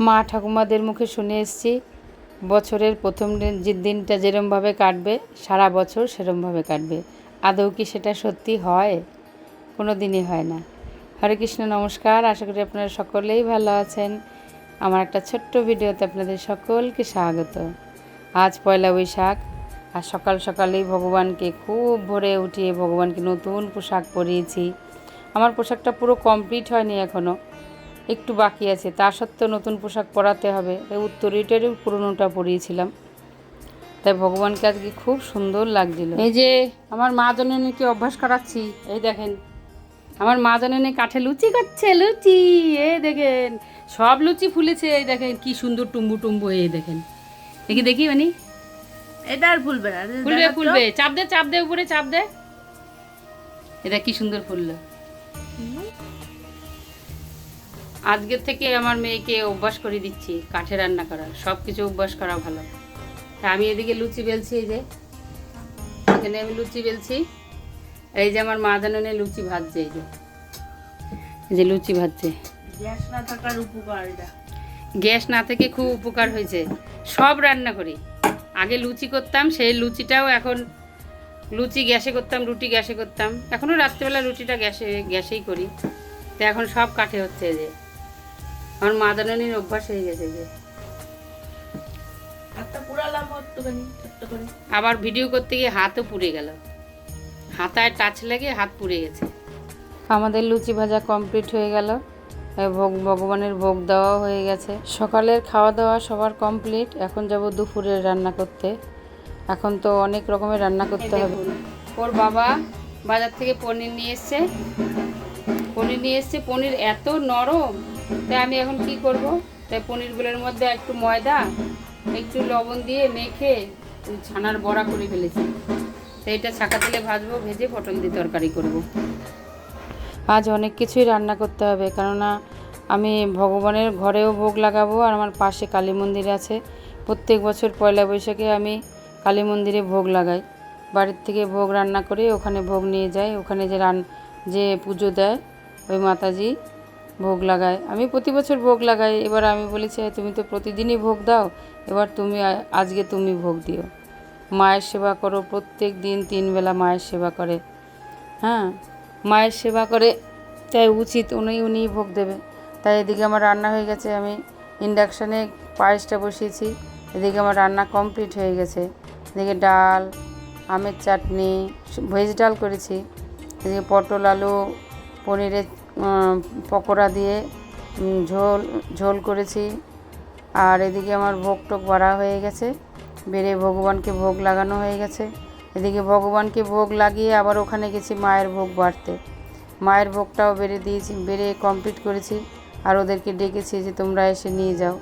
মা ঠাকুমাদের মুখে শুনে এসেছি বছরের প্রথম দিনটা যেরমভাবে কাটবে সারা বছর সেরমভাবে কাটবে। আদৌ কি সেটা সত্যি হয়? কোনো দিনই হয় না। হরে কৃষ্ণ, নমস্কার। আশা করি আপনারা সকলেই ভালো আছেন। আমার একটা ছোট্ট ভিডিওতে আপনাদের সকলকে স্বাগত। আজ পয়লা বৈশাখ, আর সকাল সকালেই ভগবানকে খুব ভোরে উঠিয়ে ভগবানকে নতুন পোশাক পরিয়েছি। আমার পোশাকটা পুরো কমপ্লিট হয়নি এখনও, একটু বাকি আছে। তা সত্ত্বেও নতুন পোশাক পরাতে হবে। এই উত্তরীটারই পুরনোটা পরিয়েছিলাম, তাই ভগবানকে আজকে খুব সুন্দর লাগছিল। এই যে আমার মা জননীকে অভ্যাস করাচ্ছি। এই দেখেন আমার মা জননী কাঠে লুচি করছে। লুচি, এই দেখেন সব লুচি ফুলেছে। এই দেখেন কি সুন্দর টুম্বু টুম্বু। এই দেখেন, দেখি দেখি মানে এটা আর ফুলবে না, ফুলবে ফুলবে। চাপ দে চাপ দে, উপরে চাপ দে। এটা কি সুন্দর ফুললো। আজকের থেকে আমার মেয়েকে অভ্যাস করে দিচ্ছি কাঠে রান্না করার। সব কিছু অভ্যাস করা ভালো। আমি এদিকে লুচি বেলছি, এই যে এখানে আমি লুচি বেলছি। এই যে আমার মা জানানে লুচি ভাজছে। এই যে লুচি ভাজছে। গ্যাস না থাকার উপকার এটা। গ্যাস না থেকে খুব উপকার হয়েছে। সব রান্না করি। আগে লুচি করতাম, সেই লুচিটাও এখন লুচি গ্যাসে করতাম, রুটি গ্যাসে করতাম। এখনও রাত্রেবেলা রুটিটা গ্যাসেই করি। তো এখন সব কাঠে হচ্ছে। যে আমার মা জানানির অভ্যাস হয়ে গেছে। যে আবার ভিডিও করতে গিয়ে হাতও পুড়ে গেল, হাতায় টাচ লেগে হাত পুড়ে গেছে। আমাদের লুচি ভাজা কমপ্লিট হয়ে গেল। ভগবানের ভোগ দেওয়া হয়ে গেছে। সকালের খাওয়া দাওয়া সবার কমপ্লিট। এখন যাব দুপুরের রান্না করতে। এখন তো অনেক রকমের রান্না করতে হবে। ওর বাবা বাজার থেকে পনির নিয়ে এসছে। পনির এত নরম, তাই আমি এখন কি করব, তাই পনিরগুলোর মধ্যে একটু ময়দা একটু লবণ দিয়ে মেখে ছানার বড়া করে ফেলেছি। তো এটা ছাকা তেলে ভাজবো, ভেজে পটল দিয়ে তরকারি করব। আজ অনেক কিছুই রান্না করতে হবে, কেননা আমি ভগবানের ঘরেও ভোগ লাগাবো, আর আমার পাশে কালী মন্দির আছে। প্রত্যেক বছর পয়লা বৈশাখে আমি কালী মন্দিরে ভোগ লাগাই। বাড়ির থেকে ভোগ রান্না করে ওখানে ভোগ নিয়ে যাই। ওখানে যে পুজো দেয় ওই মাতাজি ভোগ লাগায়। আমি প্রতি বছর ভোগ লাগাই। এবার আমি বলেছি তুমি তো প্রতিদিনই ভোগ দাও, এবার আজকে তুমি ভোগ দিও। মায়ের সেবা করো, প্রত্যেক দিন 3 বেলা মায়ের সেবা করে। হ্যাঁ, মায়ের সেবা করে, তাই উচিত উনি ভোগ দেবে। তাই এদিকে আমার রান্না হয়ে গেছে। আমি ইন্ডাকশানে পায়েসটা বসিয়েছি। এদিকে আমার রান্না কমপ্লিট হয়ে গেছে। এদিকে ডাল, আমের চাটনি, ভেজ ডাল করেছি। এদিকে পটল আলু পনিরের পকোড়া দিয়ে ঝোল করেছি। আর এদিকে আমার ভোগ টোক বাড়া হয়ে গেছে, বেড়ে ভগবানকে ভোগ লাগানো হয়ে গেছে। এদিকে ভগবানকে ভোগ লাগিয়ে আবার ওখানে গেছি মায়ের ভোগ বাড়তে। মায়ের ভোগটাও বেড়ে কমপ্লিট করেছি। আর ওদেরকে ডেকেছি যে তোমরা এসে নিয়ে যাও।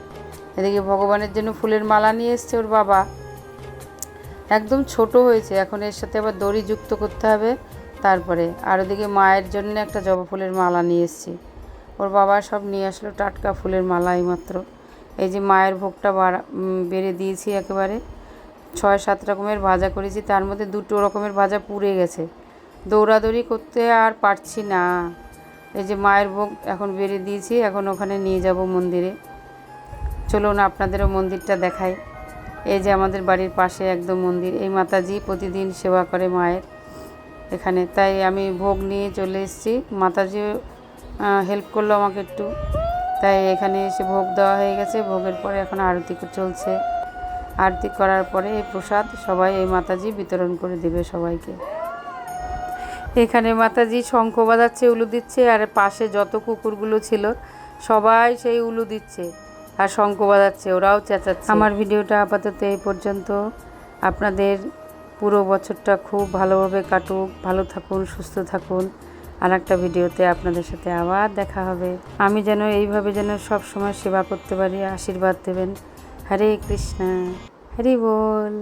এদিকে ভগবানের জন্য ফুলের মালা নিয়ে এসছে ওর বাবা। একদম ছোট হয়েছে, এখন এর সাথে আবার দড়ি যুক্ত করতে হবে তারপরে। আর ওদিকে মায়ের জন্য একটা জবা ফুলের মালা নিয়ে এসেছি। ওর বাবা সব নিয়ে আসলো টাটকা ফুলের মালা এইমাত্র। এই যে মায়ের ভোগটা বেড়ে দিয়েছি একেবারে। 6-7 রকমের ভাজা করেছি, তার মধ্যে 2 রকমের ভাজা পুড়ে গেছে। দৌড়াদৌড়ি করতে আর পারছি না। এই যে মায়ের ভোগ এখন বেড়ে দিয়েছি, এখন ওখানে নিয়ে যাব মন্দিরে। চলুন আপনাদেরও মন্দিরটা দেখাই। এই যে আমাদের বাড়ির পাশে একদম মন্দির। এই মাতাজি প্রতিদিন সেবা করে মায়ের এখানে, তাই আমি ভোগ নিয়ে চলে এসেছি। মাতাজি হেল্প করলো আমাকে একটু, তাই এখানে এসে ভোগ দেওয়া হয়ে গেছে। ভোগের পরে এখন আরতি চলছে। আরতি করার পরে এই প্রসাদ সবাই এই মাতাজি বিতরণ করে দেবে সবাইকে। এখানে মাতাজি শঙ্খ বাজাচ্ছে, উলু দিচ্ছে, আর পাশে যত কুকুরগুলো ছিল সবাই সেই উলু দিচ্ছে আর শঙ্খ বাজাচ্ছে, ওরাও চেঁচাচ্ছে। আমার ভিডিওটা আপাতত এই পর্যন্ত। আপনাদের পুরো বছরটা খুব ভালোভাবে কাটুক, ভালো থাকুন, সুস্থ থাকুন। আর একটা ভিডিওতে আপনাদের সাথে আবার দেখা হবে। আমি যেন এইভাবে সব সময় সেবা করতে পারি, আশীর্বাদ দেবেন। হরে কৃষ্ণ, হরি বল।